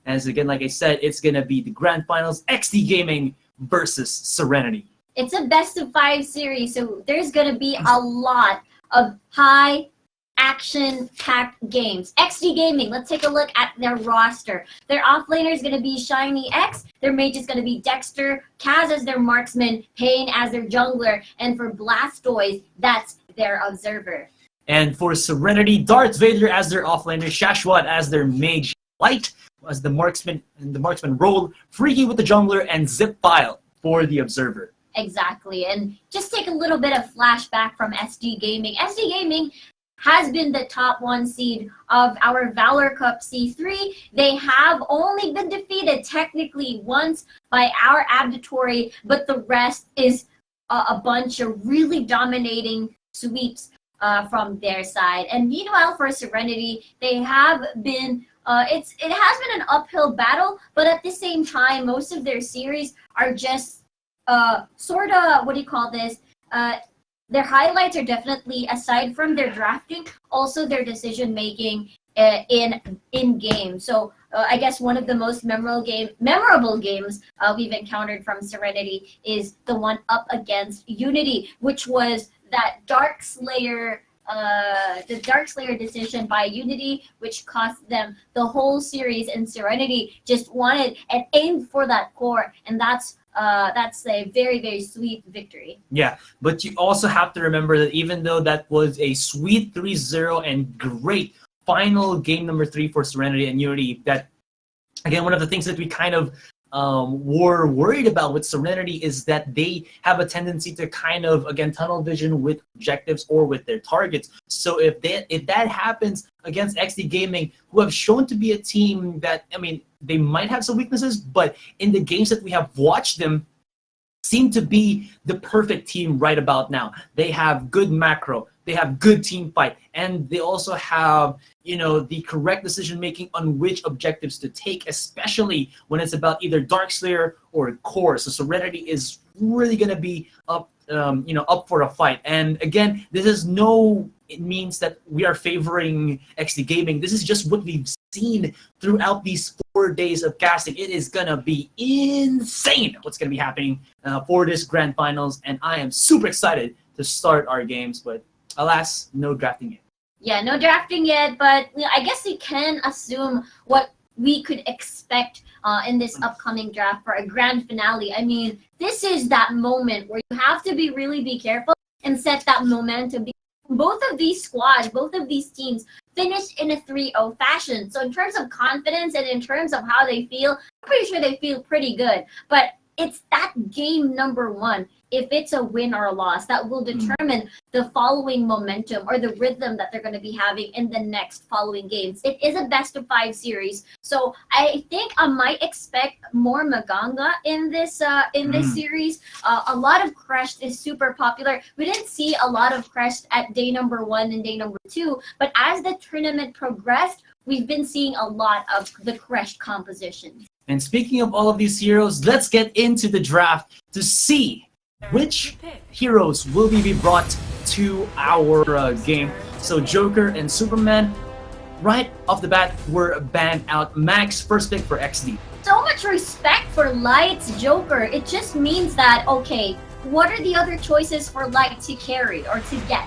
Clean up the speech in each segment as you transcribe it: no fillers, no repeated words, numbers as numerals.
As again, like I said, it's going to be the grand finals, ExDee Gaming versus Serenity. It's a best of 5 series, so there's going to be a lot of high action-packed games. ExDee Gaming, let's take a look at their roster. Their offlaner is going to be Shiny X. Their mage is going to be Dexter. Kaz as their marksman. Pain as their jungler. And for Blastoise, that's their observer. And for Serenity, Darth Vader as their offlaner, Shashwat as their mage, Light as the marksman and the marksman role, Freaky with the jungler, and Zipfile for the observer. Exactly. And just take a little bit of flashback from ExDee Gaming. ExDee Gaming has been the top 1 seed of our Valor Cup C3. They have only been defeated technically once by our Abditory, but the rest is a bunch of really dominating sweeps from their side. And meanwhile, for Serenity, they have been it has been an uphill battle, but at the same time, most of their series are just sort of, what do you call this? Their highlights are definitely, aside from their drafting, also their decision making in game. So I guess one of the most memorable games we've encountered from Serenity is the one up against Unity, which was that Darkslayer decision by Unity, which cost them the whole series, and Serenity just wanted and aimed for that core, and that's a very, very sweet victory. Yeah, but you also have to remember that even though that was a sweet 3-0 and great final game number 3 for Serenity and Unity, that, again, one of the things that we kind of were worried about with Serenity is that they have a tendency to kind of, again, tunnel vision with objectives or with their targets. So if that happens against ExDee Gaming, who have shown to be a team that, I mean, they might have some weaknesses, but in the games that we have watched them, seem to be the perfect team right about now. They have good macro, they have good team fight, and they also have, you know, the correct decision making on which objectives to take, especially when it's about either Darkslayer or core. So Serenity is really going to be up for a fight. And again, this is it means that we are favoring ExDee Gaming. This is just what we've seen throughout these 4 days of casting. It is gonna be insane what's gonna be happening for this grand finals, and I am super excited to start our games. But alas, no drafting yet. Yeah, no drafting yet, but I guess we can assume what we could expect in this upcoming draft for a grand finale. I mean, this is that moment where you have to really be careful and set that momentum. Both of these squads, both of these teams finished in a 3-0 fashion. So in terms of confidence and in terms of how they feel, I'm pretty sure they feel pretty good. But it's that game number 1, if it's a win or a loss, that will determine the following momentum or the rhythm that they're going to be having in the next following games. It is a best of 5 series, so I think I might expect more Maganga in this series. A lot of Crest is super popular. We didn't see a lot of Crest at day number 1 and day number 2, but as the tournament progressed, we've been seeing a lot of the Crest composition. And speaking of all of these heroes, let's get into the draft to see which heroes will be brought to our game. So Joker and Superman, right off the bat, were banned out. Max, first pick for ExDee. So much respect for Light's Joker. It just means that, okay, what are the other choices for Light to carry or to get?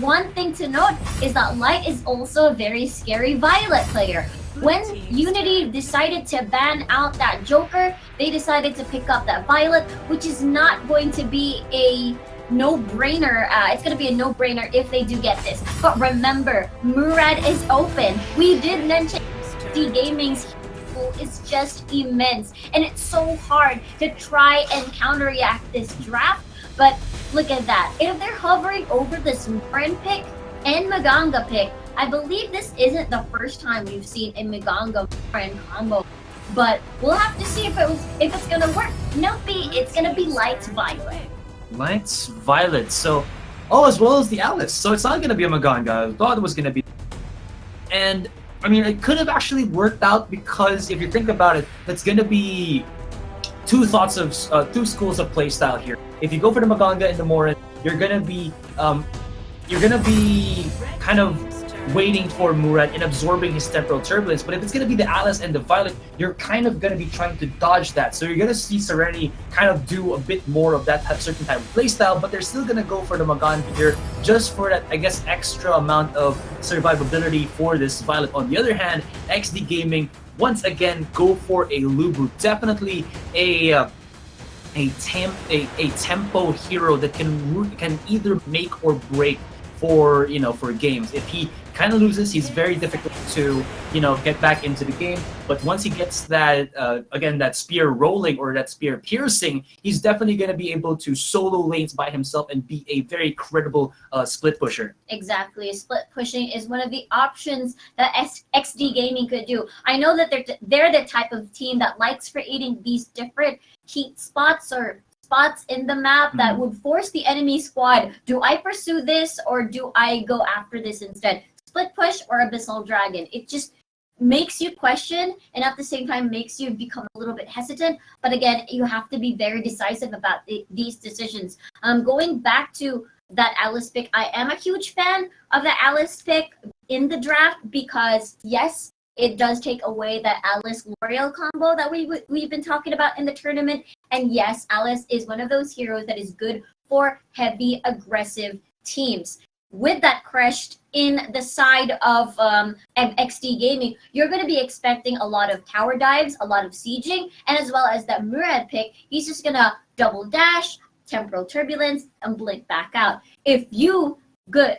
One thing to note is that Light is also a very scary Violet player. When Unity decided to ban out that Joker, they decided to pick up that Violet, which is not going to be a no-brainer. It's going to be a no-brainer if they do get this. But remember, Murad is open. We did mention ExDee Gaming's pool is just immense, and it's so hard to try and counteract this draft. But look at that. If they're hovering over this Marin pick and Maganga pick, I believe this isn't the first time we've seen a Maganga Marin combo. But we'll have to see if it's gonna work. Nope, it's gonna be Light's Violet. Light's Violet. So, as well as the Alice. So it's not gonna be a Maganga. I thought it was gonna be. And I mean, it could have actually worked out because if you think about it, that's gonna be two schools of playstyle here. If you go for the Maganga and the Morin, you're gonna be kind of waiting for Murad and absorbing his temporal turbulence. But if it's going to be the Alice and the Violet, you're kind of going to be trying to dodge that. So you're going to see Serenity kind of do a bit more of that certain type of playstyle, but they're still going to go for the Magan here just for that, I guess, extra amount of survivability for this Violet. On the other hand, ExDee Gaming once again go for a Lubu. Definitely a tempo hero that can either make or break for for games. If he kind of loses, he's very difficult to get back into the game. But once he gets that again that spear rolling or that spear piercing, he's definitely going to be able to solo lanes by himself and be a very credible split pusher. Exactly, split pushing is one of the options that ExDee Gaming could do. I know that they're the type of team that likes creating these different heat spots or spots in the map that would force the enemy squad. Do I pursue this or do I go after this instead? Split push or Abyssal Dragon? It just makes you question and at the same time makes you become a little bit hesitant. But again, you have to be very decisive about these decisions. Going back to that Alice pick, I am a huge fan of the Alice pick in the draft because yes, it does take away that Alice L'Oreal combo that we've been talking about in the tournament. And yes, Alice is one of those heroes that is good for heavy aggressive teams. With that crushed in the side of ExDee Gaming, you're going to be expecting a lot of tower dives, a lot of sieging, and as well as that Murad pick, he's just going to double dash, temporal turbulence, and blink back out. If you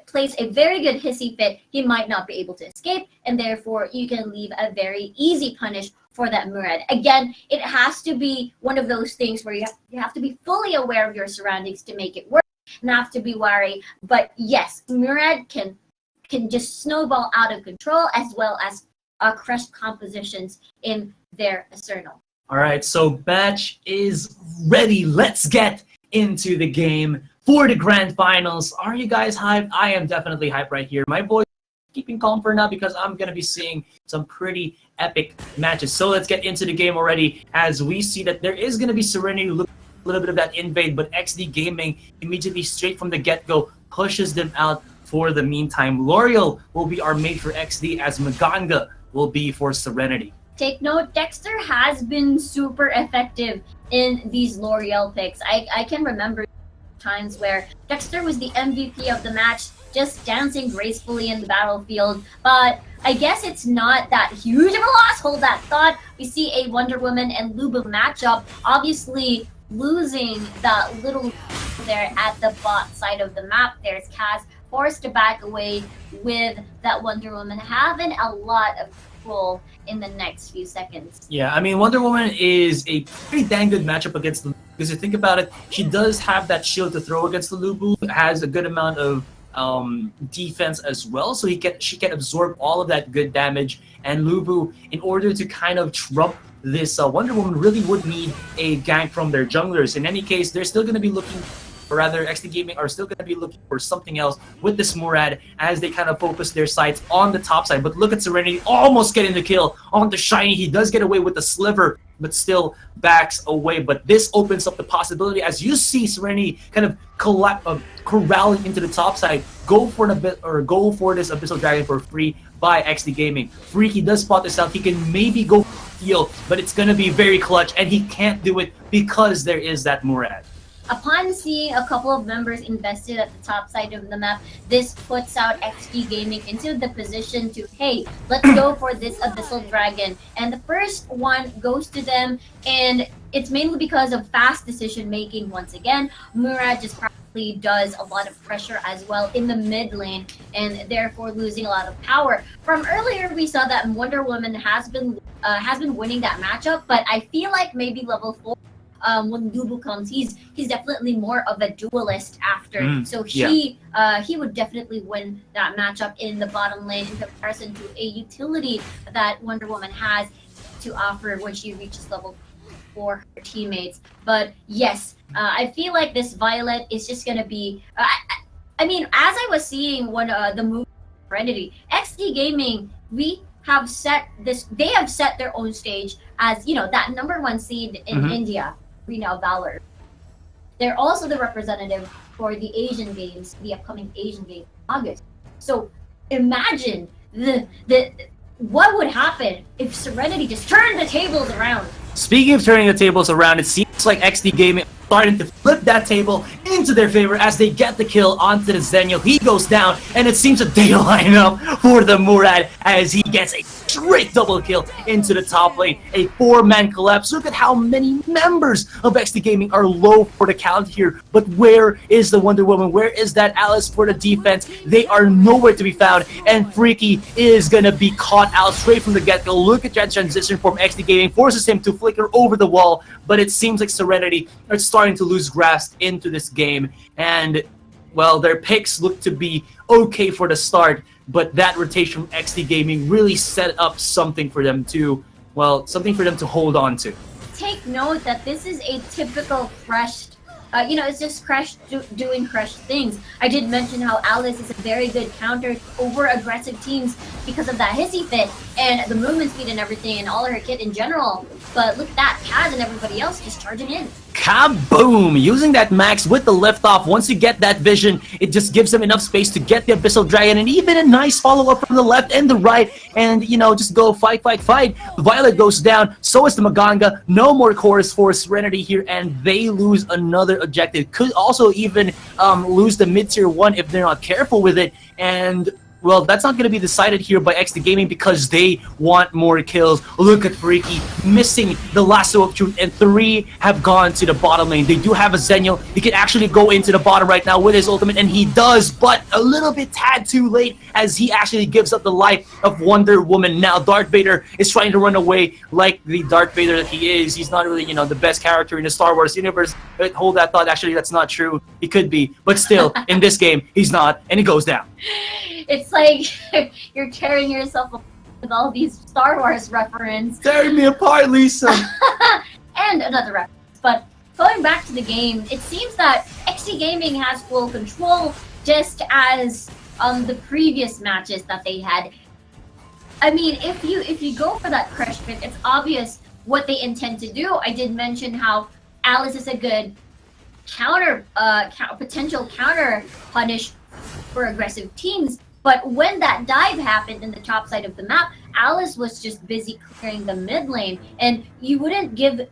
plays a very good hissy fit, he might not be able to escape, and therefore you can leave a very easy punish for that Murad. Again, it has to be one of those things where you have to be fully aware of your surroundings to make it work and have to be wary. But yes, Murad can just snowball out of control as well as crushed compositions in their arsenal. All right, so match is ready. Let's get into the game for the grand finals. Are you guys hyped? I am definitely hyped right here. My voice is keeping calm for now because I'm going to be seeing some pretty epic matches. So let's get into the game already as we see that there is going to be Serenity, a little bit of that invade, but ExDee Gaming immediately straight from the get-go pushes them out for the meantime. L'Oreal will be our mate for ExDee as Maganga will be for Serenity. Take note, Dexter has been super effective in these L'Oreal picks. I can remember times where Dexter was the MVP of the match, just dancing gracefully in the battlefield. But I guess it's not that huge of a loss. Hold that thought. We see a Wonder Woman and Lubu matchup, obviously losing that little there at the bot side of the map. There's Kaz forced to back away with that Wonder Woman having a lot of control in the next few seconds. Yeah, I mean, Wonder Woman is a pretty dang good matchup against the Lubu. Because you think about it, she does have that shield to throw against the Lubu, has a good amount of defense as well, so she can absorb all of that good damage. And Lubu, in order to kind of trump this Wonder Woman, really would need a gank from their junglers. In any case, they're still going to be looking, or rather ExDee Gaming are still going to be looking for something else with this Murad as they kind of focus their sights on the top side. But look at Serenity almost getting the kill on the Shiny. He does get away with the sliver, but still backs away. But this opens up the possibility as you see Serenity kind of corralling into the top side. Go for this Abyssal Dragon for free by ExDee Gaming. Freaky does spot this out. He can maybe go steal, but it's going to be very clutch, and he can't do it because there is that Murad. Upon seeing a couple of members invested at the top side of the map, this puts out ExDee Gaming into the position to, hey, let's go for this Abyssal Dragon. And the first one goes to them, and it's mainly because of fast decision making once again. Murad just probably does a lot of pressure as well in the mid lane, and therefore losing a lot of power. From earlier, we saw that Wonder Woman has been winning that matchup, but I feel like maybe level 4, when Lubu comes, he's definitely more of a duelist after. So he would definitely win that matchup in the bottom lane in comparison to a utility that Wonder Woman has to offer when she reaches level 4 her teammates. But yes, I feel like this Violet is just gonna be. I mean, as I was seeing the movie Serenity, ExDee Gaming, they have set their own stage as that #1 seed in India. Arena of Valor. They're also the representative for the Asian Games, the upcoming Asian Games in August. So imagine the what would happen if Serenity just turned the tables around. Speaking of turning the tables around, it seems like ExDee Gaming starting to flip that table into their favor as they get the kill onto the Zenyo. He goes down, and it seems that they line up for the Murad as he gets a straight double kill into the top lane. A 4-man collapse. Look at how many members of ExDee Gaming are low for the count here. But where is the Wonder Woman? Where is that Alice for the defense? They are nowhere to be found, and Freaky is gonna be caught out straight from the get-go. Look at that transition from ExDee Gaming, forces him to flicker over the wall, but it seems like Serenity are starting to lose grasp into this game, and well, their picks look to be okay for the start, but that rotation from ExDee Gaming really set up something for them to, well, something for them to hold on to. Take note that this is a typical Crush. It's just Crush doing Crush things. I did mention how Alice is a very good counter over aggressive teams because of that hissy fit and the movement speed and everything and all her kit in general. But look at that, Kaz and everybody else just charging in. Kaboom! Using that max with the liftoff, once you get that vision, it just gives them enough space to get the Abyssal Dragon, and even a nice follow-up from the left and the right, and, just go fight, fight, fight. Violet goes down, so is the Maganga. No more cores for Serenity here, and they lose another objective. Could also even lose the mid-tier one if they're not careful with it, and well, that's not going to be decided here by ExDee Gaming because they want more kills. Look at Freaky missing the lasso of truth, and 3 have gone to the bottom lane. They do have a Zenyo. He can actually go into the bottom right now with his ultimate, and he does, but a little bit tad too late as he actually gives up the life of Wonder Woman. Now, Darth Vader is trying to run away like the Darth Vader that he is. He's not really, the best character in the Star Wars universe. But hold that thought. Actually, that's not true. He could be, but still, in this game, he's not, and he goes down. It's like you're tearing yourself apart with all these Star Wars references. Tearing me apart, Lisa! And another reference. But going back to the game, it seems that ExDee Gaming has full control, just as the previous matches that they had. I mean, if you go for that Crush pick, it's obvious what they intend to do. I did mention how Alice is a good potential counter punish for aggressive teams. But when that dive happened in the top side of the map, Alice was just busy clearing the mid lane, and you wouldn't give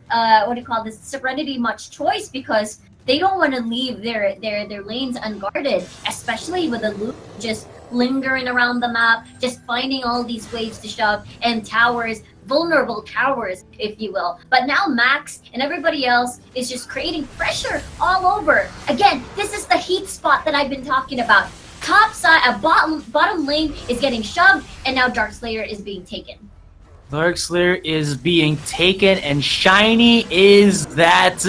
Serenity much choice because they don't want to leave their lanes unguarded, especially with the loop just lingering around the map, just finding all these waves to shove and towers, vulnerable towers, if you will. But now Max and everybody else is just creating pressure all over. Again, this is the heat spot that I've been talking about. Top side, bottom lane is getting shoved, and now Darkslayer is being taken. Darkslayer is being taken, and Shiny is that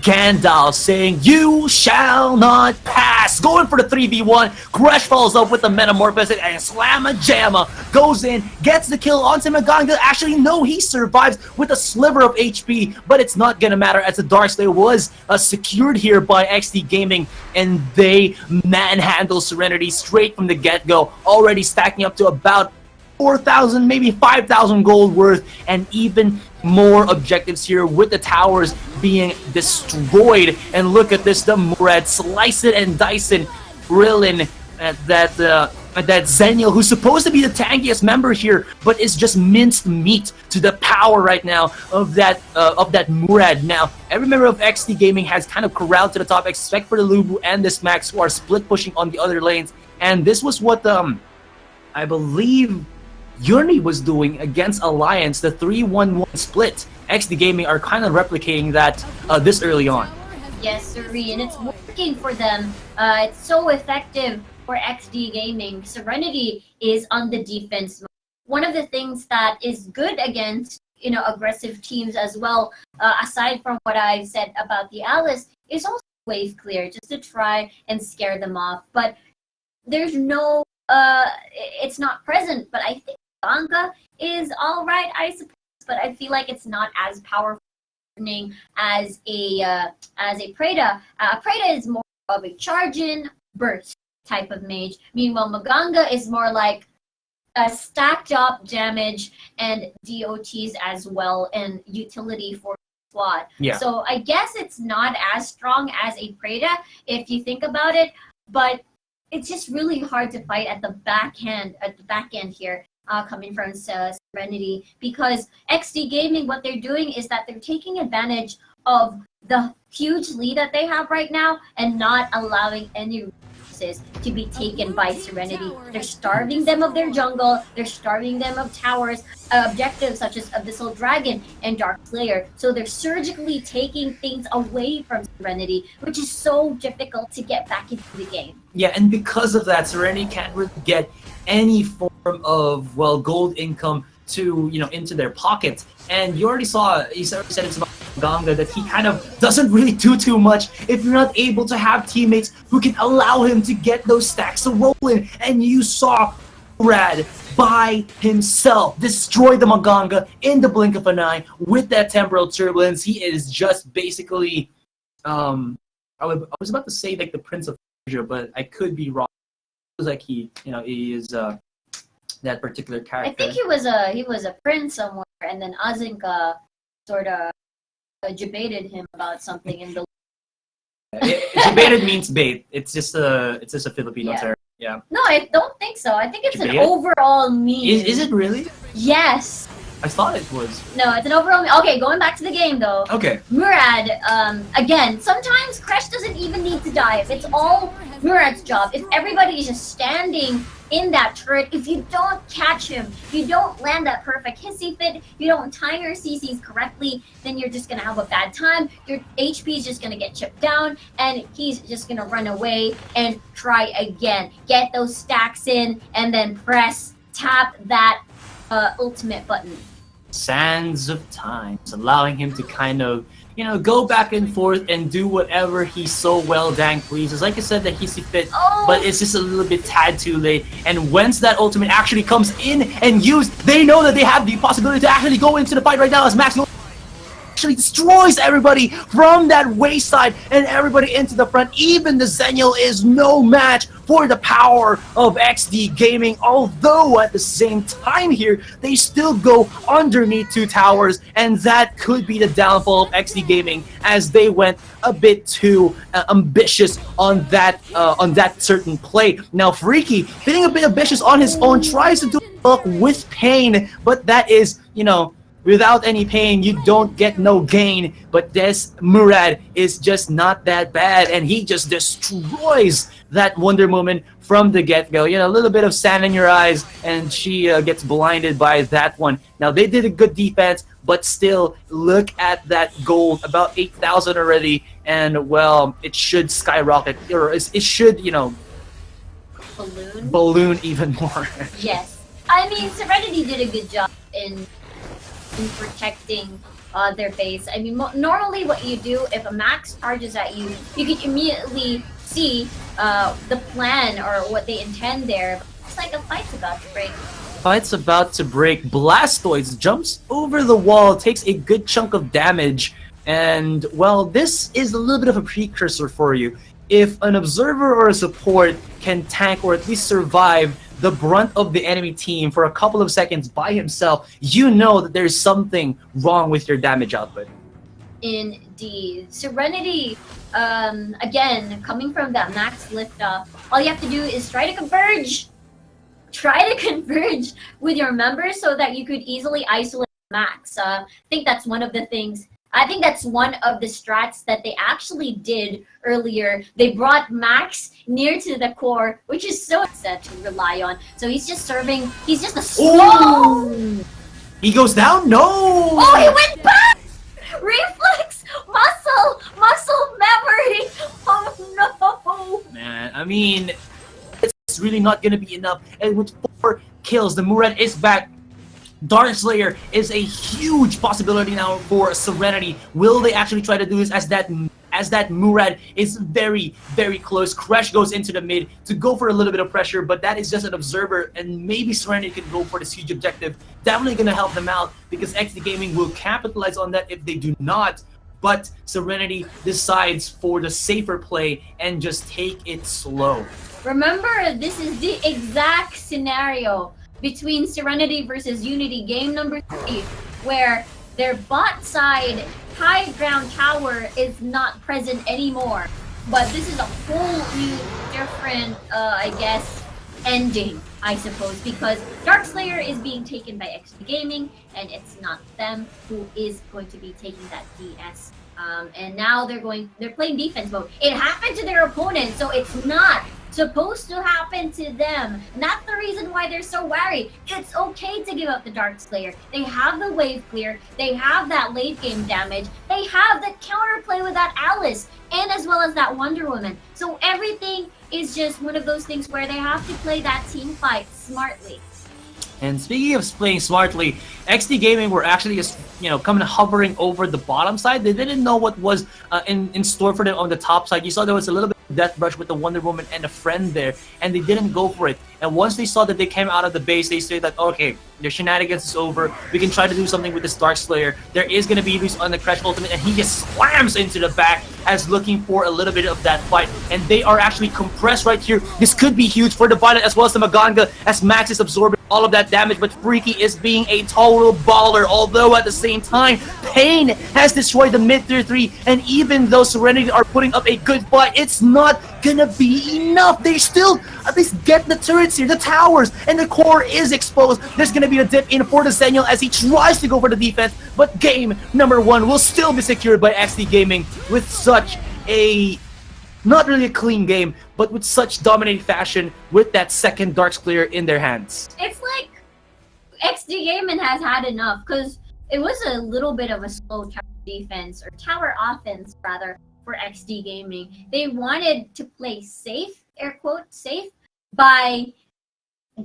Gandalf saying, "You shall not pass." Going for the 3v1. Crush follows up with the Metamorphosis, and Slamma-Jamma goes in, gets the kill onto Maganga. Actually, no, he survives with a sliver of HP, but it's not gonna matter as the Darkslayer was secured here by ExDee Gaming, and they manhandle Serenity straight from the get-go, already stacking up to about 4,000, maybe 5,000 gold worth, and even more objectives here with the towers being destroyed. And look at this, the Murad slice it and dice it, Krillin at that Zenyo, who's supposed to be the tankiest member here, but is just minced meat to the power right now of that Murad. Now, every member of ExDee Gaming has kind of corralled to the top, except for the Lubu and this Max, who are split pushing on the other lanes. And this was what I believe Uni was doing against Alliance, the 3-1-1 split. ExDee Gaming are kind of replicating that this early on. Yes, sirree, and it's working for them. It's so effective for ExDee Gaming. Serenity is on the defense mode. One of the things that is good against aggressive teams as well, aside from what I said about the Alice, is also wave clear, just to try and scare them off. But there's no, it's not present. But I think Maganga is all right, I suppose. But I feel like it's not as powerful as a Preda. Preda is more of a charge-in burst type of mage. Meanwhile, Maganga is more like a stacked up damage and DOTs as well, and utility for squad. Yeah. So I guess it's not as strong as a Preda if you think about it, but it's just really hard to fight at the back end here, coming from Serenity, because ExDee Gaming, what they're doing is that they're taking advantage of the huge lead that they have right now and not allowing any resources to be taken by Serenity. They're starving them of their jungle, they're starving them of towers, objectives such as Abyssal Dragon and Dark Slayer. So they're surgically taking things away from Serenity, which is so difficult to get back into the game. Yeah, and because of that, Serenity can't really get any form of, well, gold income to, into their pockets. And you already said it's about Ganga that he kind of doesn't really do too much if you're not able to have teammates who can allow him to get those stacks to roll in. And you saw Rad by himself destroy the Maganga in the blink of an eye with that temporal turbulence. He is just basically, I was about to say like the Prince of Persia, but I could be wrong. It was like he is that particular character. I think he was a prince somewhere, and then Azinka sort of debated him about something in the. Debated means bait. It's just a Filipino term. Yeah. No, I don't think so. I think it's Debated? an overall meme. Is it really? Yes. I thought it was. No, it's an overall meme. Okay, going back to the game though. Okay. Murad, again, sometimes Crash doesn't even need to dive. It's all Murad's job. If everybody is just standing in that turret, if you don't catch him, you don't land that perfect hissy fit, you don't time your CCs correctly, then you're just gonna have a bad time. Your HP is just gonna get chipped down, and he's just gonna run away and try again. Get those stacks in, and then tap that ultimate button. Sands of time, allowing him to kind of, go back and forth and do whatever he so well dang pleases. Like I said, that he's fit, but it's just a little bit tad too late. And once that ultimate actually comes in and used, they know that they have the possibility to actually go into the fight right now as Max actually destroys everybody from that wayside and everybody into the front. Even the Zenial is no match for the power of ExDee Gaming, although at the same time here, they still go underneath 2 towers, and that could be the downfall of ExDee Gaming as they went a bit too ambitious on that certain play. Now Freaky, being a bit ambitious on his own, tries to do luck with pain, but that is, without any pain, you don't get no gain. But this Murad is just not that bad, and he just destroys that Wonder Woman from the get-go. A little bit of sand in your eyes, and she gets blinded by that one. Now, they did a good defense, but still, look at that gold, about 8,000 already, and, well, it should skyrocket, or it should, balloon even more. Yes. I mean, Serenity did a good job in protecting their base. I mean, normally what you do, if a Max charges at you, you can immediately see the plan or what they intend there. It's like a fight's about to break. Fight's about to break. Blastoise jumps over the wall, takes a good chunk of damage, and, well, this is a little bit of a precursor for you. If an observer or a support can tank or at least survive the brunt of the enemy team for a couple of seconds by himself, you know that there's something wrong with your damage output. Indeed. Serenity, again, coming from that max liftoff, all you have to do is try to converge. Try to converge with your members so that you could easily isolate Max. I think that's one of the things. I think that's one of the strats that they actually did earlier. They brought Max near to the core, which is so set to rely on. So he's just serving. He's just a slow. Ooh. He goes down. No. Oh, he went back. Reflex, muscle memory. Oh no. Man, I mean, it's really not gonna be enough. And with 4 kills, the Murad is back. Dark Slayer is a huge possibility now for Serenity. Will they actually try to do this as that Murad is very, very close? Crash goes into the mid to go for a little bit of pressure, but that is just an observer, and maybe Serenity can go for this huge objective. Definitely going to help them out because ExDee Gaming will capitalize on that if they do not. But Serenity decides for the safer play and just take it slow. Remember, this is the exact scenario between Serenity versus Unity game number 3, where their bot side high ground tower is not present anymore. but this is a whole new different, I guess, ending, I suppose, because Darkslayer is being taken by XP Gaming, and it's not them who is going to be taking that DS. And now they're playing defense mode. It happened to their opponent, so it's not supposed to happen to them. And that's the reason why they're so wary. It's okay to give up the Darkslayer. They have the wave clear. They have that late game damage. They have the counterplay with that Alice, and as well as that Wonder Woman. So everything is just one of those things where they have to play that team fight smartly. And speaking of playing smartly, ExDee Gaming were actually just, coming hovering over the bottom side. They didn't know what was in store for them on the top side. You saw there was a little bit of death brush with the Wonder Woman and a friend there, and they didn't go for it. And once they saw that they came out of the base, they said that, okay, their shenanigans is over. We can try to do something with this Darkslayer. There is going to be Luis on the Crash Ultimate, and he just slams into the back as looking for a little bit of that fight. And they are actually compressed right here. This could be huge for the Violet as well as the Maganga, as Max is absorbing all of that damage, but Freaky is being a total baller, although at the same time, Pain has destroyed the mid-tier 3, and even though Serenity are putting up a good fight, it's not gonna be enough. They still at least get the turrets here, the towers, and the core is exposed. There's gonna be a dip in for the Zenial as he tries to go for the defense, but game number 1 will still be secured by ExDee Gaming with such a not really a clean game, but with such dominating fashion with that second Darkslayer in their hands. It's like ExDee Gaming has had enough, because it was a little bit of a slow tower defense, or tower offense rather, for ExDee Gaming. They wanted to play safe, air quote, safe, by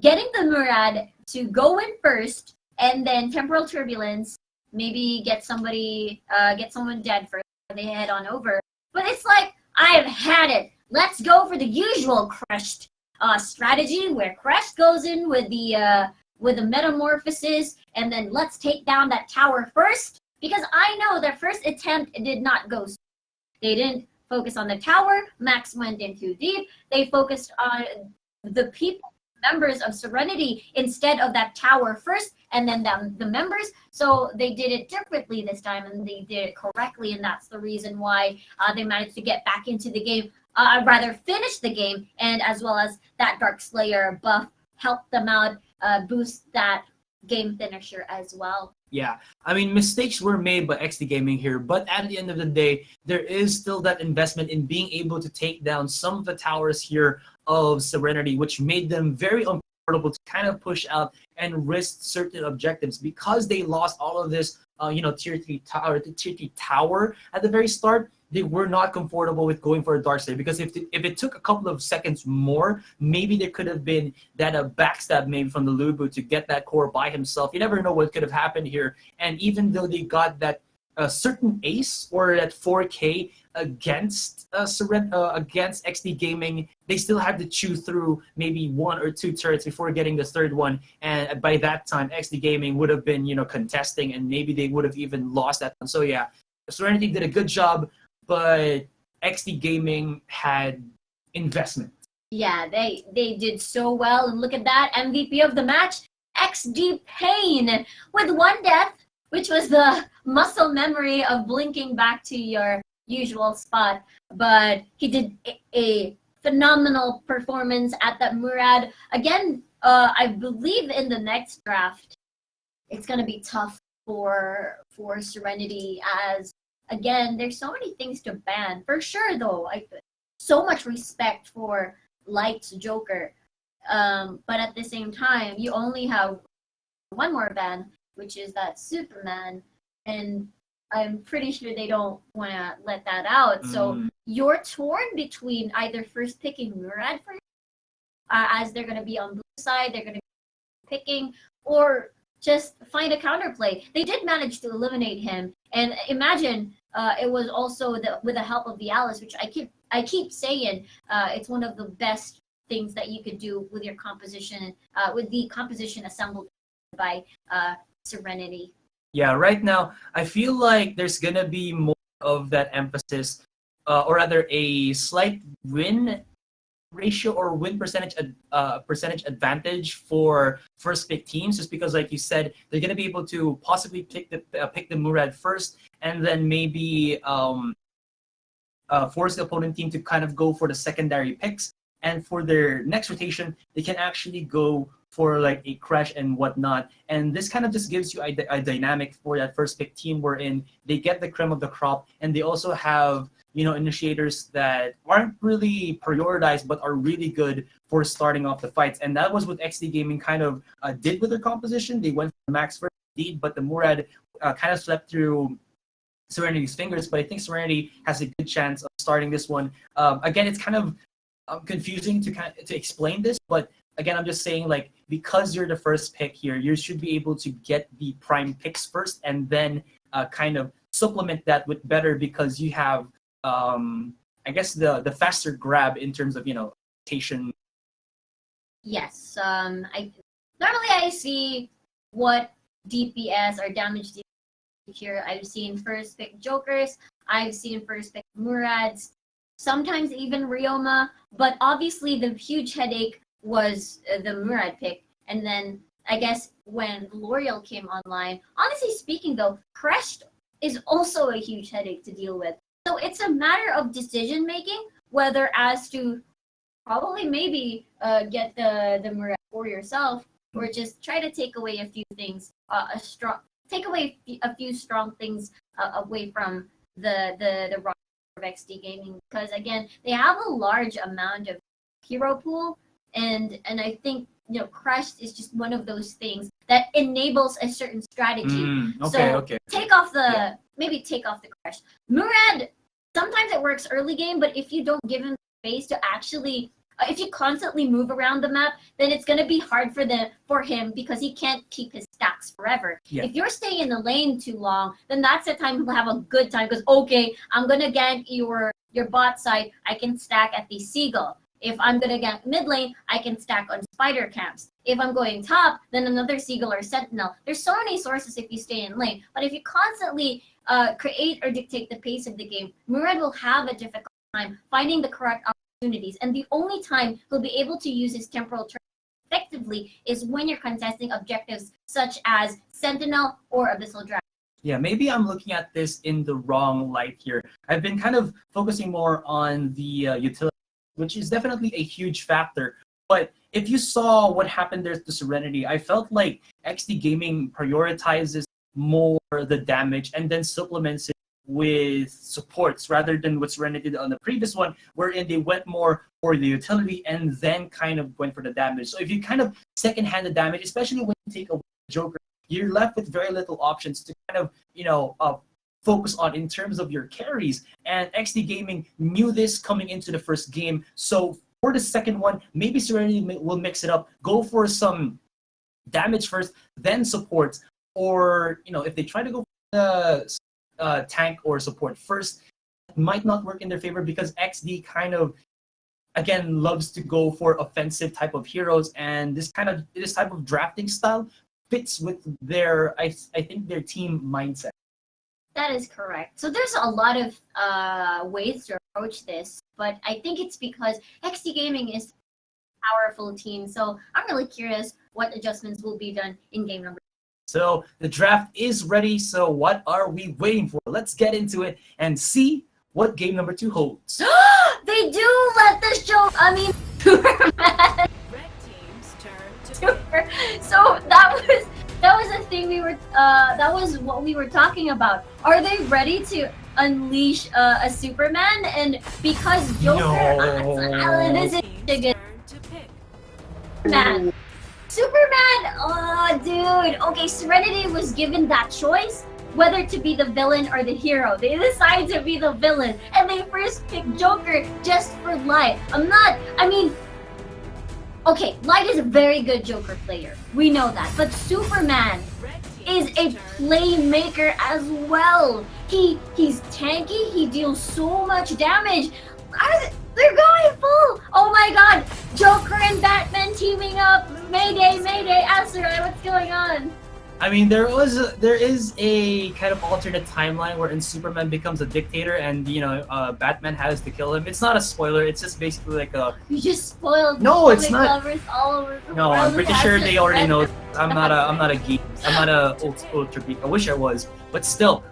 getting the Murad to go in first, and then Temporal Turbulence, maybe get someone dead first, they head on over. But it's like, I've had it. Let's go for the usual Crushed strategy, where Crushed goes in with the Metamorphosis, and then let's take down that tower first, because I know their first attempt did not go. They didn't focus on the tower. Max went in too deep. They focused on the members of Serenity instead of that tower first, and then the members. So they did it differently this time, and they did it correctly, and that's the reason why they managed to get back into the game, rather finish the game, and as well as that Darkslayer buff helped them out, boost that game finisher as well. Yeah, I mean, mistakes were made by ExDee Gaming here, but at the end of the day, there is still that investment in being able to take down some of the towers here of Serenity, which made them very uncomfortable to kind of push out and risk certain objectives, because they lost all of this, tier 3 tower at the very start. They were not comfortable with going for a Darkslayer, because if it took a couple of seconds more, maybe there could have been that backstab maybe from the Lubu to get that core by himself. You never know what could have happened here. And even though they got that certain ace or that 4K against ExDee Gaming, they still had to chew through maybe 1 or 2 turrets before getting the third one. And by that time, ExDee Gaming would have been contesting, and maybe they would have even lost that one. So yeah, Serenity did a good job, but ExDee Gaming had investment. Yeah, they did so well, and look at that, MVP of the match, ExDee Pain, with 1 death, which was the muscle memory of blinking back to your usual spot. But he did a phenomenal performance at that Murad. Again, I believe in the next draft, it's going to be tough for Serenity, as again, there's so many things to ban. For sure, though, so much respect for Light's Joker. But at the same time, you only have 1 more ban, which is that Superman. And I'm pretty sure they don't want to let that out. So you're torn between either first picking Murad for as they're going to be on blue side, they're going to be picking, or just find a counterplay. They did manage to eliminate him, and imagine it was also with the help of the Alice, which I keep saying it's one of the best things that you could do with your composition, with the composition assembled by Serenity. Yeah, right now I feel like there's gonna be more of that emphasis, or rather a slight win ratio or win percentage advantage for first pick teams, just because, like you said, they're gonna be able to possibly pick the Murad first, and then maybe force the opponent team to kind of go for the secondary picks. And for their next rotation, they can actually go for like a crash and whatnot. And this kind of just gives you a dynamic for that first pick team wherein they get the creme of the crop, and they also have, you know, initiators that aren't really prioritized but are really good for starting off the fights. And that was what ExDee Gaming kind of did with their composition. They went for Max first, indeed, but the Murad kind of slept through Serenity's fingers. But I think Serenity has a good chance of starting this one. Again, it's kind of confusing to explain this, but again, I'm just saying, like, because you're the first pick here, you should be able to get the prime picks first, and then kind of supplement that with better, because you have, I guess, the faster grab in terms of, you know, rotation. Yes. I see what DPS or damage here. I've seen first pick Jokers. I've seen first pick Murads. Sometimes even Ryoma, but obviously the huge headache was the Murad pick. And then I guess when L'Oreal came online, honestly speaking though, Crest is also a huge headache to deal with. So it's a matter of decision making, whether as to probably maybe get the Murad for yourself, or just try to take away a few things, take away a few strong things away from the roster of ExDee Gaming, because again, they have a large amount of hero pool, and I think, you know, Crush is just one of those things that enables a certain strategy. Okay. Take off the Crush. Murad, sometimes it works early game, but if you don't give him space to actually, if you constantly move around the map, then it's gonna be hard for him because he can't keep his stacks forever. Yeah. If you're staying in the lane too long, then that's the time he'll have a good time, because okay, I'm gonna gank your bot side, I can stack at the Seagull. If I'm gonna gank mid lane, I can stack on spider camps. If I'm going top, then another Seagull or Sentinel. There's so many sources if you stay in lane. But if you constantly create or dictate the pace of the game, Murad will have a difficult time finding the correct opportunities. And the only time he'll be able to use his temporal turn effectively is when you're contesting objectives such as Sentinel or Abyssal Dragon. Yeah, maybe I'm looking at this in the wrong light here. I've been kind of focusing more on the utility, which is definitely a huge factor. But if you saw what happened there to Serenity, I felt like ExDee Gaming prioritizes more the damage and then supplements it with supports, rather than what Serenity did on the previous one, wherein they went more for the utility and then kind of went for the damage. So if you kind of second-hand the damage, especially when you take away the Joker, you're left with very little options to kind of, you know, focus on in terms of your carries. And ExDee Gaming knew this coming into the first game. So for the second one, maybe Serenity will mix it up, go for some damage first, then supports. Or, you know, if they try to go for the tank or support first, it might not work in their favor, because ExDee kind of, again, loves to go for offensive type of heroes. And this type of drafting style fits with their, I think, their team mindset. That is correct. So there's a lot of ways to approach this, but I think it's because ExDee Gaming is a powerful team. So I'm really curious what adjustments will be done in game number. So the draft is ready. So what are we waiting for? Let's get into it and see what game number 2 holds. They do let this show. I mean, Superman. Red team's turn to So that was a thing that was what we were talking about. Are they ready to unleash a Superman? And because Joker, this is a good man. Superman, oh dude. Okay, Serenity was given that choice whether to be the villain or the hero. They decided to be the villain, and they first picked Joker just for Light. Okay, Light is a very good Joker player. We know that. But Superman is a playmaker as well. He's tanky. He deals so much damage. They're going full. Oh my God! Joker and Batman teaming up. Mayday, Mayday, Asteroid. What's going on? I mean, there is a kind of alternate timeline wherein Superman becomes a dictator, and Batman has to kill him. It's not a spoiler. It's just basically like a. You just spoiled. No, it's not. Lovers all over the No, world. I'm pretty sure they already know. I'm not a geek. I'm not a ultra geek. I wish I was, but still.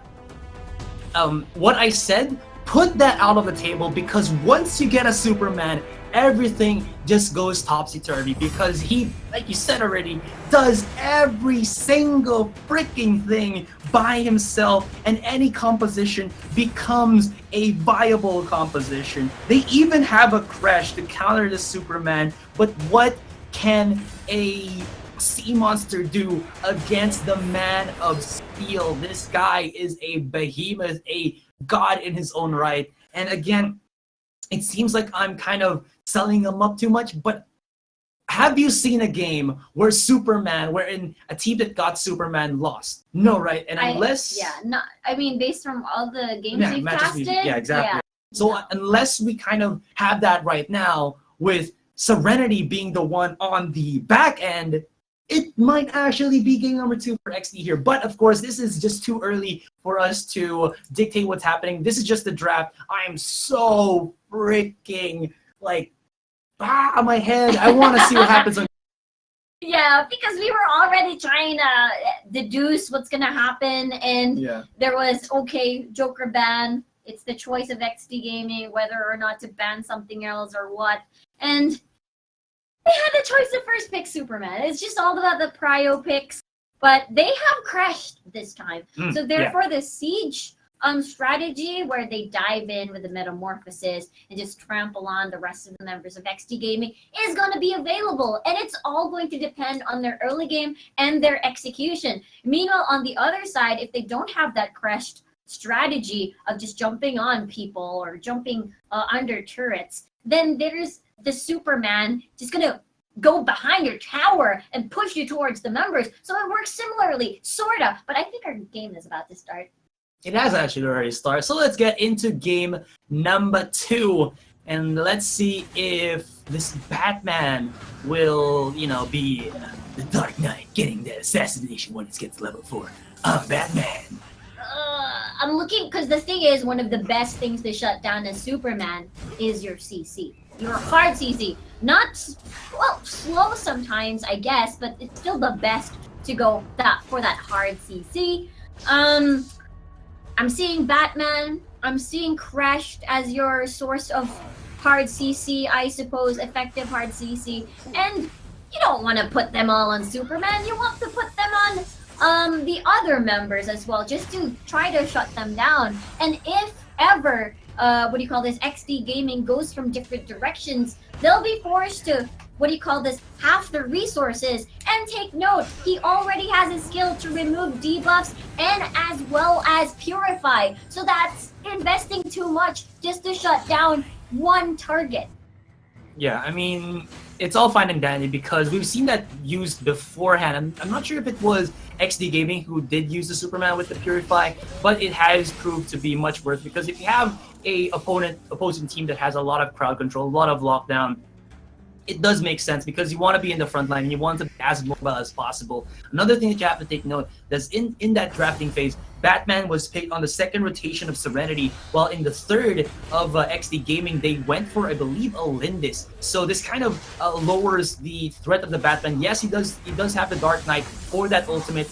What I said put that out of the table, because once you get a Superman, everything just goes topsy-turvy, because he, like you said already, does every single freaking thing by himself, and any composition becomes a viable composition. They even have a crash to counter the Superman, but what can a sea monster do against the Man of Steel? This guy is a behemoth, a god in his own right. And again, it seems like I'm kind of selling him up too much, but have you seen a game where Superman, wherein a team that got Superman lost? No, right? And unless... I mean, based from all the games we've casted... Yeah, exactly. Yeah. So unless we kind of have that right now, with Serenity being the one on the back end, it might actually be game number 2 for ExDee here. But of course, this is just too early for us to dictate what's happening. This is just the draft. I am so freaking, like, my head. I want to see what happens on... Yeah, because we were already trying to deduce what's going to happen. And there was, okay, Joker ban. It's the choice of ExDee Gaming whether or not to ban something else or what. And they had the choice to first pick Superman. It's just all about the prio picks. But they have crashed this time. So therefore, the Siege strategy, where they dive in with the Metamorphosis and just trample on the rest of the members of ExDee Gaming, is going to be available. And it's all going to depend on their early game and their execution. Meanwhile, on the other side, if they don't have that crashed strategy of just jumping on people or jumping under turrets, then there's the Superman just going to go behind your tower and push you towards the members. So it works similarly, sort of. But I think our game is about to start. It has actually already started. So let's get into game number 2. And let's see if this Batman will, be the Dark Knight getting that assassination when it gets level 4. Batman. I'm looking, because the thing is, one of the best things to shut down a Superman is your CC. Your hard CC. Not, well, slow sometimes, I guess, but it's still the best to go for that hard CC. I'm seeing Batman. I'm seeing Crashed as your source of hard CC, I suppose, effective hard CC. And you don't want to put them all on Superman. You want to put them on the other members as well, just to try to shut them down. And if ever, ExDee Gaming goes from different directions, they'll be forced to, half the resources. And take note, he already has a skill to remove debuffs and as well as purify. So that's investing too much just to shut down one target. Yeah, I mean, it's all fine and dandy because we've seen that used beforehand. I'm not sure if it was ExDee Gaming who did use the Superman with the Purify, but it has proved to be much worth, because if you have a opposing team that has a lot of crowd control, a lot of lockdown, it does make sense because you want to be in the front line and you want to be as mobile as possible. Another thing that you have to take note is in that drafting phase, Batman was picked on the second rotation of Serenity, while in the third of ExDee Gaming, they went for, I believe, a Lindis. So this kind of lowers the threat of the Batman. Yes, he does have the Dark Knight for that ultimate,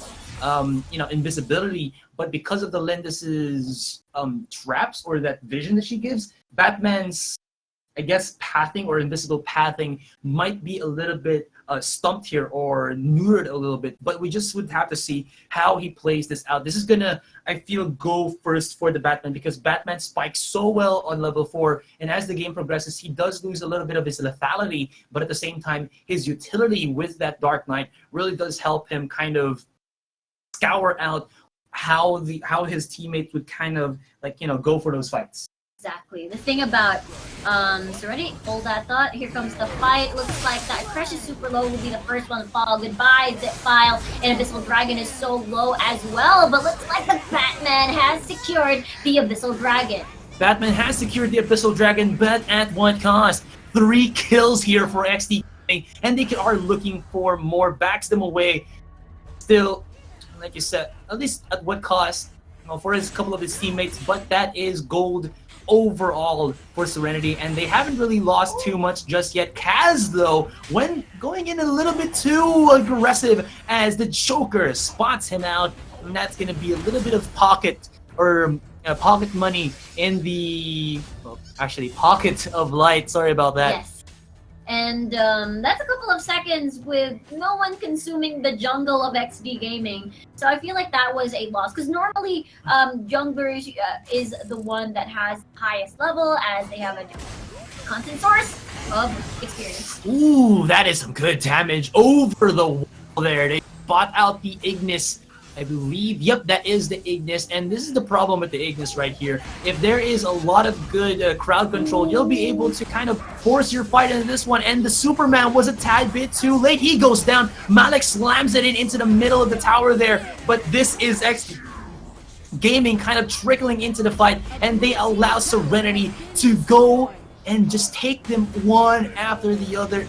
invisibility, but because of the Lindis's traps or that vision that she gives, Batman's, I guess, pathing or invisible pathing might be a little bit stumped here or neutered a little bit, but we just would have to see how he plays this out. This is gonna, I feel, go first for the Batman, because Batman spikes so well on level 4, and as the game progresses, he does lose a little bit of his lethality, but at the same time, his utility with that Dark Knight really does help him kind of scour out how his teammates would kind of go for those fights. Exactly. The thing about Serenity, hold that thought. Here comes the fight. Looks like that Crush is super low, will be the first one to fall. Goodbye, Zip File. And Abyssal Dragon is so low as well, but looks like the Batman has secured the Abyssal Dragon. Batman has secured the Abyssal Dragon, but at what cost? 3 kills here for ExDee, and they are looking for more, backs them away. Still, like you said, at least at what cost? For a couple of his teammates, but that is gold overall for Serenity, and they haven't really lost too much just yet. Kaz, though, when going in a little bit too aggressive as the Joker spots him out, and that's going to be a little bit of pocket or pocket money in the actually pocket of light. Sorry about that. Yes. And that's a couple of seconds with no one consuming the jungle of XD Gaming. So I feel like that was a loss. Because normally, junglers is the one that has highest level as they have a constant source of experience. Ooh, that is some good damage over the wall there. They bought out the Ignis. I believe, yep, that is the Ignis, and this is the problem with the Ignis right here. If there is a lot of good crowd control, you'll be able to kind of force your fight into this one, and the Superman was a tad bit too late. He goes down, Malik slams it into the middle of the tower there, but this is XD Gaming kind of trickling into the fight, and they allow Serenity to go and just take them one after the other.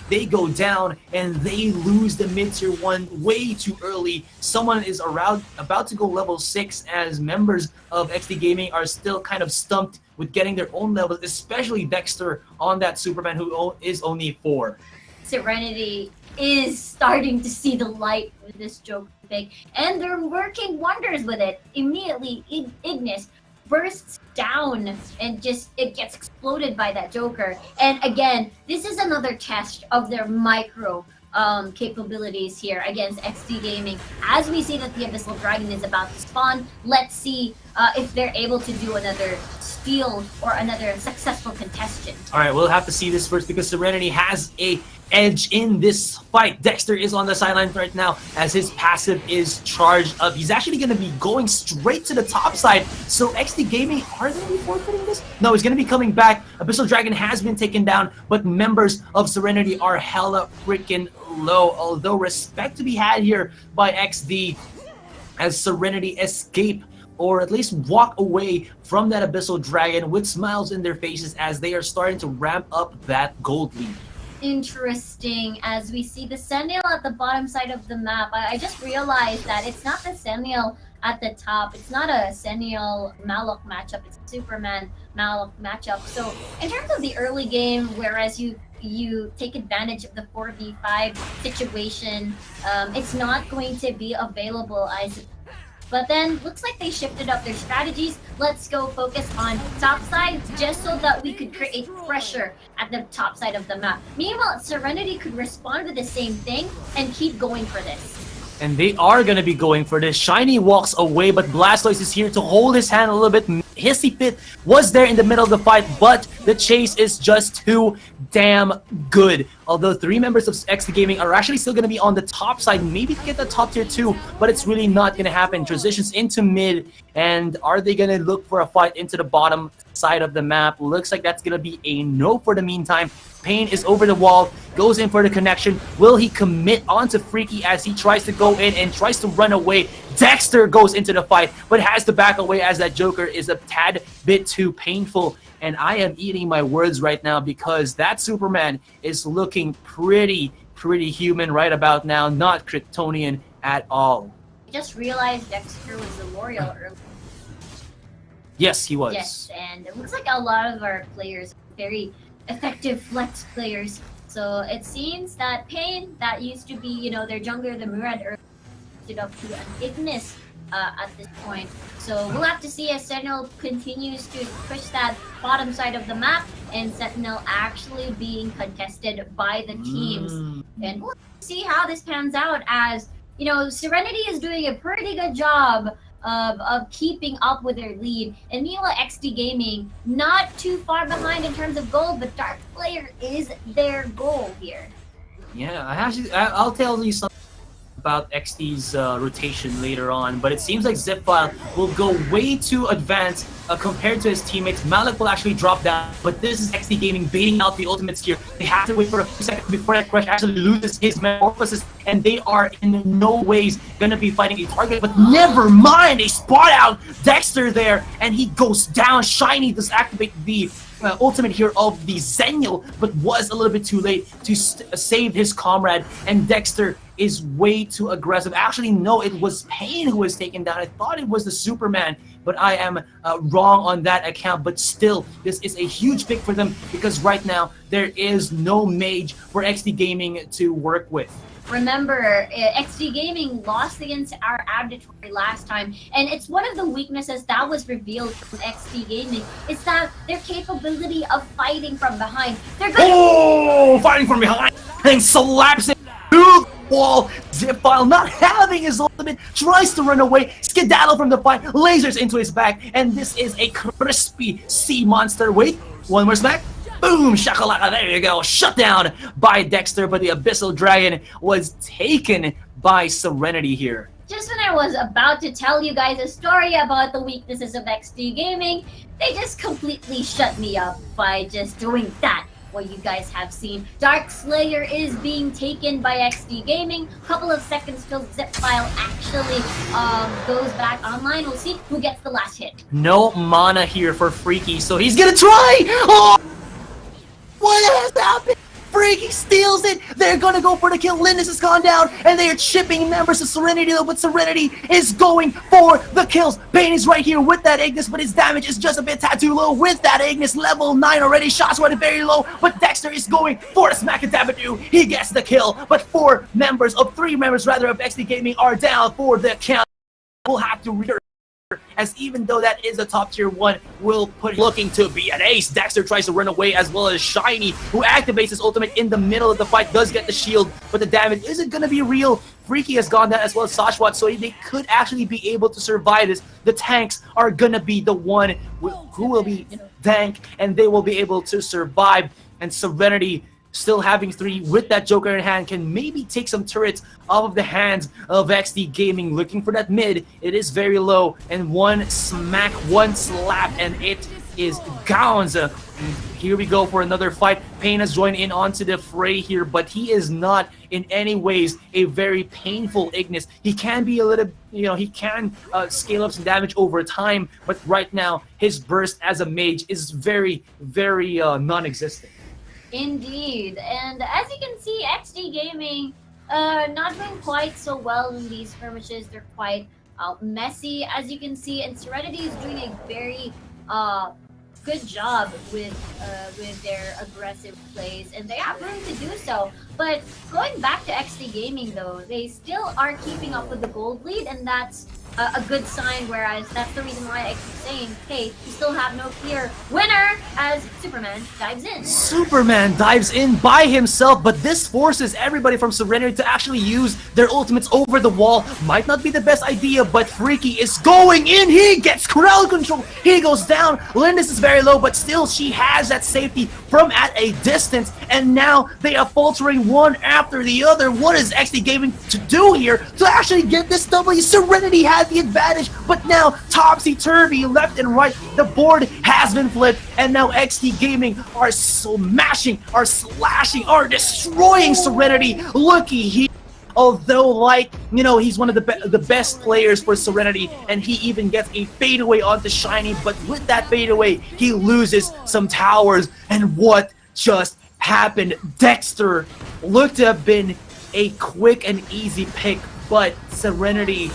They go down and they lose the mid-tier 1 way too early. Someone is about to go level 6 as members of XD Gaming are still kind of stumped with getting their own levels, especially Dexter on that Superman who is only 4. Serenity is starting to see the light with this Joker pick, and they're working wonders with it. Immediately, Ignis bursts down and it gets exploded by that Joker. And again, this is another test of their micro capabilities here against XD Gaming. As we see that the Abyssal Dragon is about to spawn, let's see if they're able to do another steal or another successful contestant. Alright, we'll have to see this first because Serenity has a edge in this fight. Dexter is on the sideline right now as his passive is charged up. He's actually going to be going straight to the top side. So XD Gaming, are they going to be forfeiting this? No, he's going to be coming back. Abyssal Dragon has been taken down, but members of Serenity are hella freaking low. Although respect to be had here by XD as Serenity escape or at least walk away from that Abyssal Dragon with smiles in their faces as they are starting to ramp up that gold lead. Interesting, as we see the Sentinel at the bottom side of the map. I just realized that it's not the Sentinel at the top. It's not a Sentinel Malok matchup. It's a Superman Malok matchup. So in terms of the early game, whereas you take advantage of the 4v5 situation, it's not going to be available as. But then, looks like they shifted up their strategies. Let's go focus on top side, just so that we could create pressure at the top side of the map. Meanwhile, Serenity could respond with the same thing and keep going for this. And they are going to be going for this. Shiny walks away, but Blastoise is here to hold his hand a little bit. Hissy Fit was there in the middle of the fight, but the chase is just too damn good. Although 3 members of XD Gaming are actually still going to be on the top side, maybe to get the top tier 2, but it's really not going to happen. Transitions into mid, and are they going to look for a fight into the bottom side of the map? Looks like that's going to be a no for the meantime. Pain is over the wall, goes in for the connection. Will he commit onto Freaky as he tries to go in and tries to run away? Dexter goes into the fight, but has to back away as that Joker is a tad bit too painful. And I am eating my words right now because that Superman is looking pretty human right about now, not Kryptonian at all. I just realized Dexter was the L'Oreal earlier. Yes, he was. Yes, and it looks like a lot of our players are very effective flex players. So it seems that Pain, that used to be, their jungler, the Murad, stood up to an Ignis at this point. So we'll have to see as Sentinel continues to push that bottom side of the map and Sentinel actually being contested by the teams. And we'll see how this pans out as, Serenity is doing a pretty good job of keeping up with their lead. And meanwhile, XD Gaming, not too far behind in terms of gold, but Dark Player is their goal here. Yeah, I'll tell you something about XD's rotation later on, but it seems like Zipfile will go way too advanced compared to his teammates. Malik will actually drop down, but this is XD Gaming baiting out the ultimates here. They have to wait for a few seconds before that Crush actually loses his metamorphosis, and they are in no ways gonna be fighting a target, but never mind, they spot out Dexter there, and he goes down. Shiny does activate the ultimate here of the Zenial, but was a little bit too late to save his comrade, and Dexter is way too aggressive. Actually, no, it was Pain who was taken down. I thought it was the Superman, but I am wrong on that account. But still, this is a huge pick for them because right now, there is no mage for XD Gaming to work with. remember, XD Gaming lost against our Abditory last time, and it's one of the weaknesses that was revealed from XD Gaming. It's that their capability of fighting from behind. They're Oh, fighting from behind and slaps it to the wall. Zipfile, not having his ultimate, tries to run away, skedaddle from the fight, lasers into his back, and this is a crispy sea monster. Wait, one more smack. Boom, shakalaka, there you go. Shut down by Dexter, but the Abyssal Dragon was taken by Serenity here. Just when I was about to tell you guys a story about the weaknesses of XD Gaming, they just completely shut me up by just doing that. What you guys have seen. Dark Slayer is being taken by XD Gaming. Couple of seconds till Zipfile actually goes back online. We'll see who gets the last hit. No mana here for Freaky, so he's gonna try! Oh! What has happened? Freaky steals it! They're gonna go for the kill. Lindis has gone down, and they are chipping members of Serenity though, but Serenity is going for the kills. Pain is right here with that Ignis, but his damage is just a bit too low with that Ignis. Level 9 already, shots running very low, but Dexter is going for the smack and Dabadoo. He gets the kill, but 3 members of XD Gaming are down for the count. We'll have to return, as even though that is a top tier 1, will put looking to be an ace. Dexter tries to run away, as well as Shiny, who activates his ultimate in the middle of the fight, does get the shield, but the damage isn't gonna be real. Freaky has gone down, as well as Sashwat, so they could actually be able to survive this. The tanks are gonna be the one who will be tank, and they will be able to survive. And Serenity, still having 3 with that Joker in hand, can maybe take some turrets off of the hands of XD Gaming. Looking for that mid, it is very low, and one smack, one slap, and it is Gowns. Here we go for another fight. Pain has joined in onto the fray here, but he is not in any ways a very painful Ignis. He can be a little, he can scale up some damage over time, but right now his burst as a mage is very, very non-existent. Indeed, and as you can see, XD Gaming not doing quite so well in these skirmishes. They're quite messy, as you can see, and Serenity is doing a very good job with their aggressive plays, and they have room to do so. But going back to XD Gaming, though, they still are keeping up with the gold lead, and that's a good sign, whereas that's the reason why I keep saying, hey, you still have no clear winner, as Superman dives in. Superman dives in by himself, but this forces everybody from Serenity to actually use their ultimates over the wall. Might not be the best idea, but Freaky is going in. He gets crowd control. He goes down. Lindis is very low, but still she has that safety from at a distance, and now they are faltering one after the other. What is XD Gaming to do here to actually get this W? Serenity had the advantage, but now topsy-turvy left and right. The board has been flipped, and now XD Gaming are smashing, are slashing, are destroying Serenity. Looky here. Although, he's one of the best players for Serenity, and he even gets a fadeaway onto Shiny, but with that fadeaway, he loses some towers. And what just happened? Dexter looked to have been a quick and easy pick, but Serenity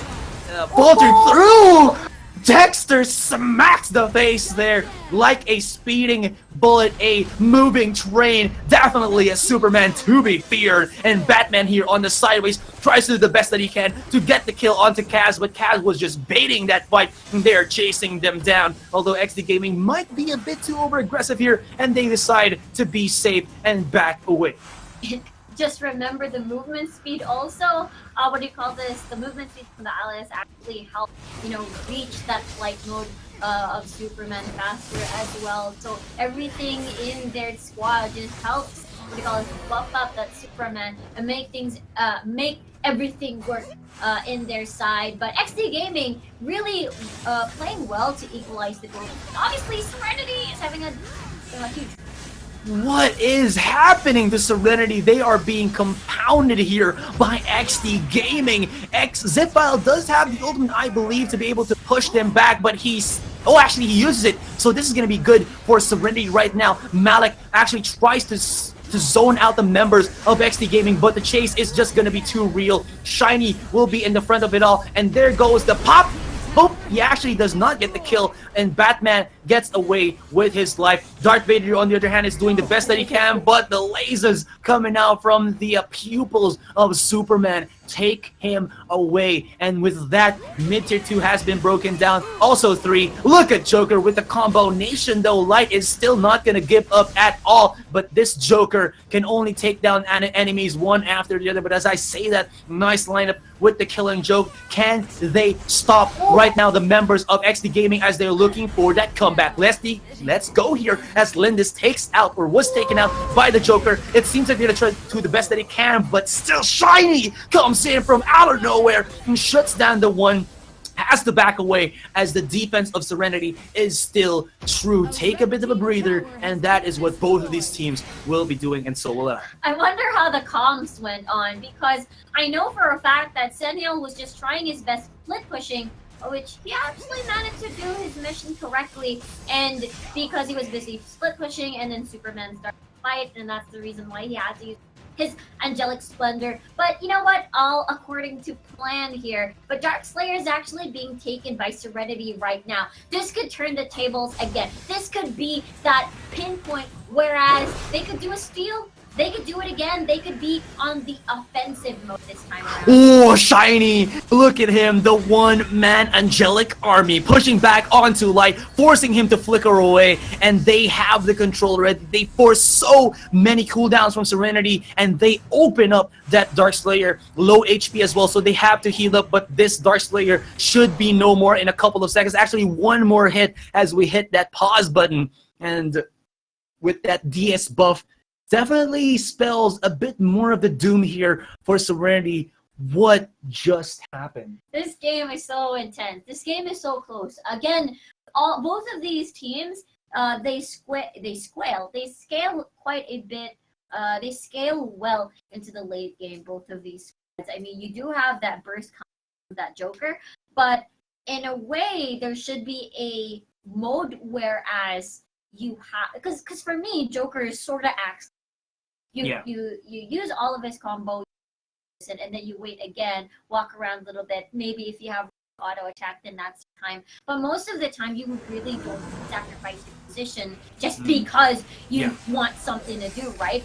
faltered through. Dexter smacks the face there like a speeding bullet, a moving train. Definitely a Superman to be feared. And Batman here on the sideways tries to do the best that he can to get the kill onto Kaz, but Kaz was just baiting that fight, and they're chasing them down. Although XD Gaming might be a bit too over-aggressive here, and they decide to be safe and back away. Just remember the movement speed also. The movement speed from the allies actually help, reach that flight mode of Superman faster as well. So everything in their squad just helps, buff up that Superman and make everything work in their side. But XD Gaming really playing well to equalize the goal. And obviously, Serenity is having a huge. What is happening to Serenity? They are being compounded here by XD Gaming. Zipfile does have the ultimate, I believe, to be able to push them back, but he uses it, so this is going to be good for Serenity right now. Malik actually tries to zone out the members of XD Gaming, but the chase is just going to be too real. Shiny will be in the front of it all, and there goes the pop. Boop. he actually does not get the kill, and Batman gets away with his life. Darth Vader, on the other hand, is doing the best that he can, but the lasers coming out from the pupils of Superman take him away. And with that, mid-tier 2 has been broken down. Also 3, look at Joker with the combination though. Light is still not gonna give up at all, but this Joker can only take down enemies one after the other. But as I say that, nice lineup with the Killing Joke. Can they stop right now the members of ExDee Gaming as they're looking for that comeback? Let's go here as Lindis takes out, or was taken out by the Joker. It seems like they're gonna try to do the best that he can, but still Shiny comes in from out of nowhere and shuts down the one. Has to back away as the defense of Serenity is still true. Take a bit of a breather, and that is what both of these teams will be doing, and so will I. I wonder how the comms went on, because I know for a fact that Senil was just trying his best split pushing, which he actually managed to do his mission correctly, and because he was busy split pushing, and then Superman started to fight, and that's the reason why he had to use his angelic splendor. But you know what? All according to plan here. But Darkslayer is actually being taken by Serenity right now. This could turn the tables again. This could be that pinpoint, whereas they could do a steal, they could do it again. They could be on the offensive mode this time around. Oh, Shiny! Look at him, the one-man angelic army pushing back onto Light, forcing him to flicker away, and they have the control already. They force so many cooldowns from Serenity, and they open up that Darkslayer, low HP as well, so they have to heal up, but this Darkslayer should be no more in a couple of seconds. Actually, one more hit as we hit that pause button, and with that DS buff, definitely spells a bit more of the doom here for Serenity. What just happened? This game is so intense. This game is so close. Again, both of these teams, they scale quite a bit. They scale well into the late game. Both of these squads. I mean, you do have that burst from that Joker, but in a way, there should be a mode whereas you have, because for me, Joker sort of acts. You use all of his combo, and then you wait again, walk around a little bit. Maybe if you have auto attack, then that's the time. But most of the time, you really don't sacrifice your position just because you want something to do, right?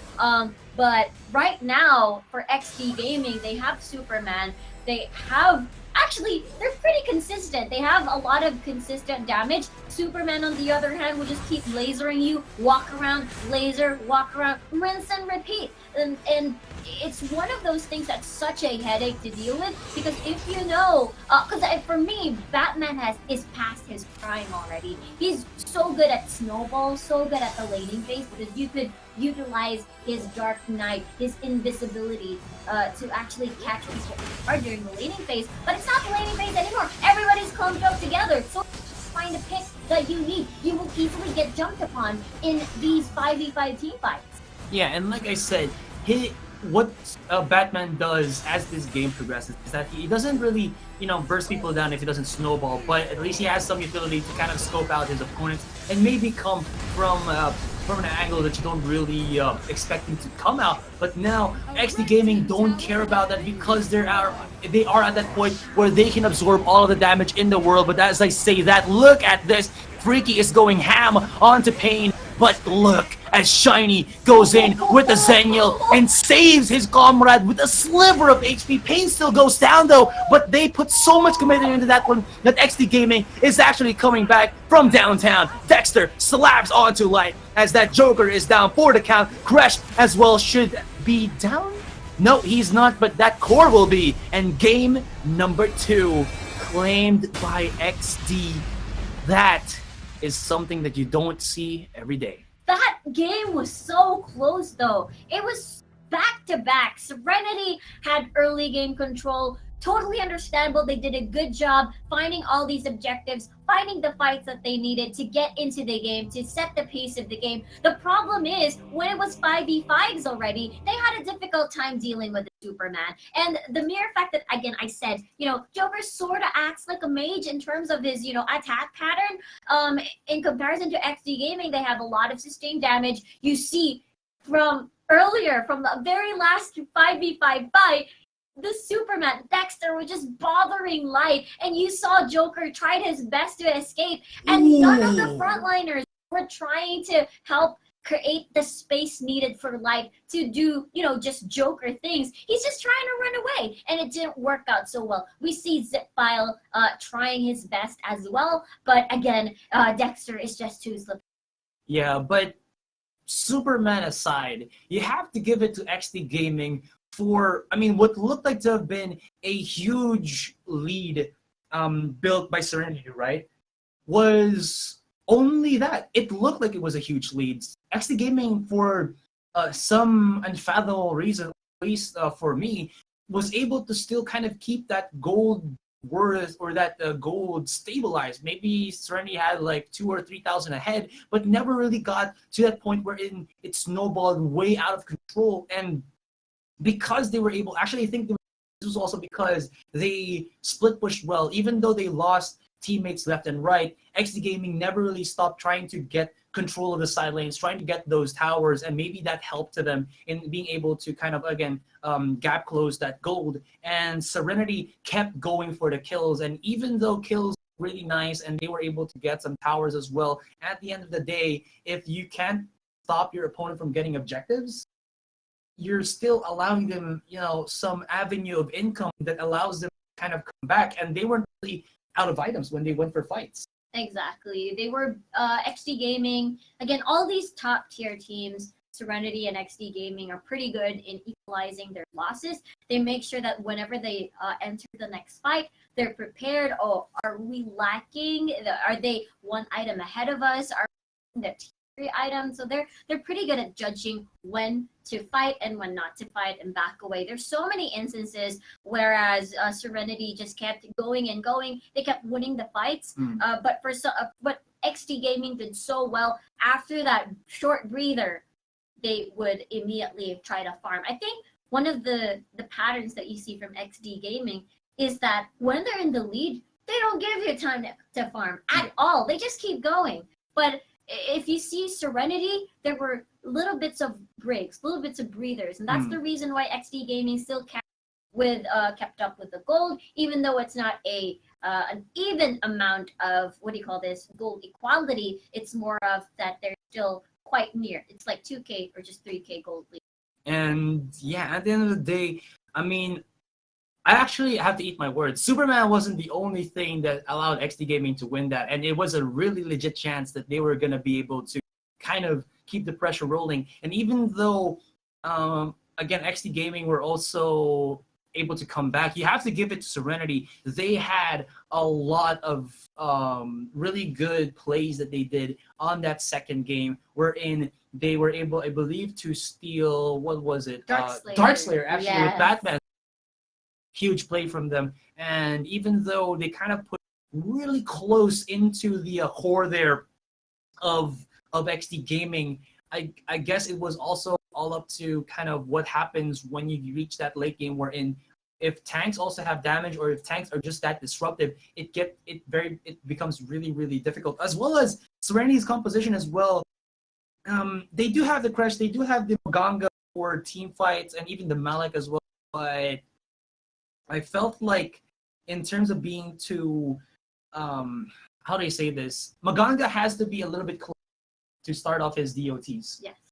But right now, for ExDee Gaming, they have Superman. They have... Actually, they're pretty consistent. They have a lot of consistent damage. Superman, on the other hand, will just keep lasering you, walk around, laser, walk around, rinse and repeat. And it's one of those things that's such a headache to deal with, because if you know, because for me, Batman is past his prime already. He's so good at snowballs, so good at the laning phase, because you could utilize his Dark Knight, his invisibility, to actually catch people hard during the laning phase. But it's not the laning phase anymore. Everybody's clumped up together. So find a pick that you need. You will easily get jumped upon in these 5v5 team fights. Yeah, and like I said, what Batman does as this game progresses is that he doesn't really, burst people down if he doesn't snowball, but at least he has some utility to kind of scope out his opponents and maybe come from an angle that you don't really expect him to come out. But now ExDee Gaming don't care about that, because they are at that point where they can absorb all of the damage in the world. But as I say that, look at this. Freaky is going ham onto Pain, but look as Shiny goes in with the Zenial and saves his comrade with a sliver of HP. Pain still goes down though, but they put so much commitment into that one that ExDee Gaming is actually coming back from downtown. Dexter slabs onto Light as that Joker is down for the count. Crash as well should be down. No, he's not, but that core will be. And game number 2 claimed by ExDee. That is something that you don't see every day. That game was so close though. It was back to back. Serenity had early game control. Totally understandable. They did a good job finding all these objectives, finding the fights that they needed to get into the game, to set the pace of the game. The problem is, when it was 5v5s already, they had a difficult time dealing with Superman. And the mere fact that, again, I said, Joker sort of acts like a mage in terms of his, attack pattern. In comparison to ExDee Gaming, they have a lot of sustained damage. You see from earlier, from the very last 5v5 fight, the Superman, Dexter, were just bothering Light, and you saw Joker tried his best to escape, and none of the frontliners were trying to help create the space needed for Light to do, just Joker things. He's just trying to run away, and it didn't work out so well. We see Zipfile trying his best as well, but again, Dexter is just too slippery. Yeah, but Superman aside, you have to give it to ExDee Gaming for, what looked like to have been a huge lead built by Serenity, right? Was only that. It looked like it was a huge lead. ExDee Gaming, for some unfathomable reason, at least for me, was able to still kind of keep that gold worth, or that gold stabilized. Maybe Serenity had like 2,000 or 3,000 ahead, but never really got to that point where it snowballed way out of control. And because they were able, actually, I think this was also because they split pushed well. Even though they lost teammates left and right, ExDee Gaming never really stopped trying to get control of the side lanes, trying to get those towers, and maybe that helped to them in being able to kind of, again, gap close that gold. And Serenity kept going for the kills, and even though kills were really nice and they were able to get some towers as well, at the end of the day, if you can't stop your opponent from getting objectives, you're still allowing them, some avenue of income that allows them to kind of come back. And they weren't really out of items when they went for fights. Exactly. They were ExDee Gaming. Again, all these top tier teams, Serenity and ExDee Gaming, are pretty good in equalizing their losses. They make sure that whenever they enter the next fight, they're prepared. Oh, are we lacking? Are they one item ahead of us? Are the item? So they're pretty good at judging when to fight and when not to fight and back away. There's so many instances whereas Serenity just kept going and going. They kept winning the fights, but ExDee Gaming did so well. After that short breather, they would immediately try to farm. I think one of the patterns that you see from ExDee Gaming is that when they're in the lead, they don't give you time to farm at all. They just keep going. But if you see Serenity, there were little bits of breaks, little bits of breathers, and that's the reason why ExDee Gaming still kept up with the gold, even though it's not an even amount of gold equality. It's more of that they're still quite near. It's like 2K or just 3K gold lead. And yeah, at the end of the day, I actually have to eat my words. Superman wasn't the only thing that allowed ExDee Gaming to win that, and it was a really legit chance that they were going to be able to kind of keep the pressure rolling. And even though, again, ExDee Gaming were also able to come back, you have to give it to Serenity. They had a lot of really good plays that they did on that second game, wherein they were able, I believe, to steal, what was it? Darkslayer, actually, yes, with Batman. Huge play from them. And even though they kind of put really close into the core there of ExDee Gaming, I guess it was also all up to kind of what happens when you reach that late game, wherein if tanks also have damage, or if tanks are just that disruptive, it becomes really, really difficult. As well as Serenity's composition as well. They do have the Crush, they do have the Maganga for team fights, and even the Malak as well, but I felt like, in terms of being too, how do I say this? Maganga has to be a little bit close to start off his DOTs. Yes.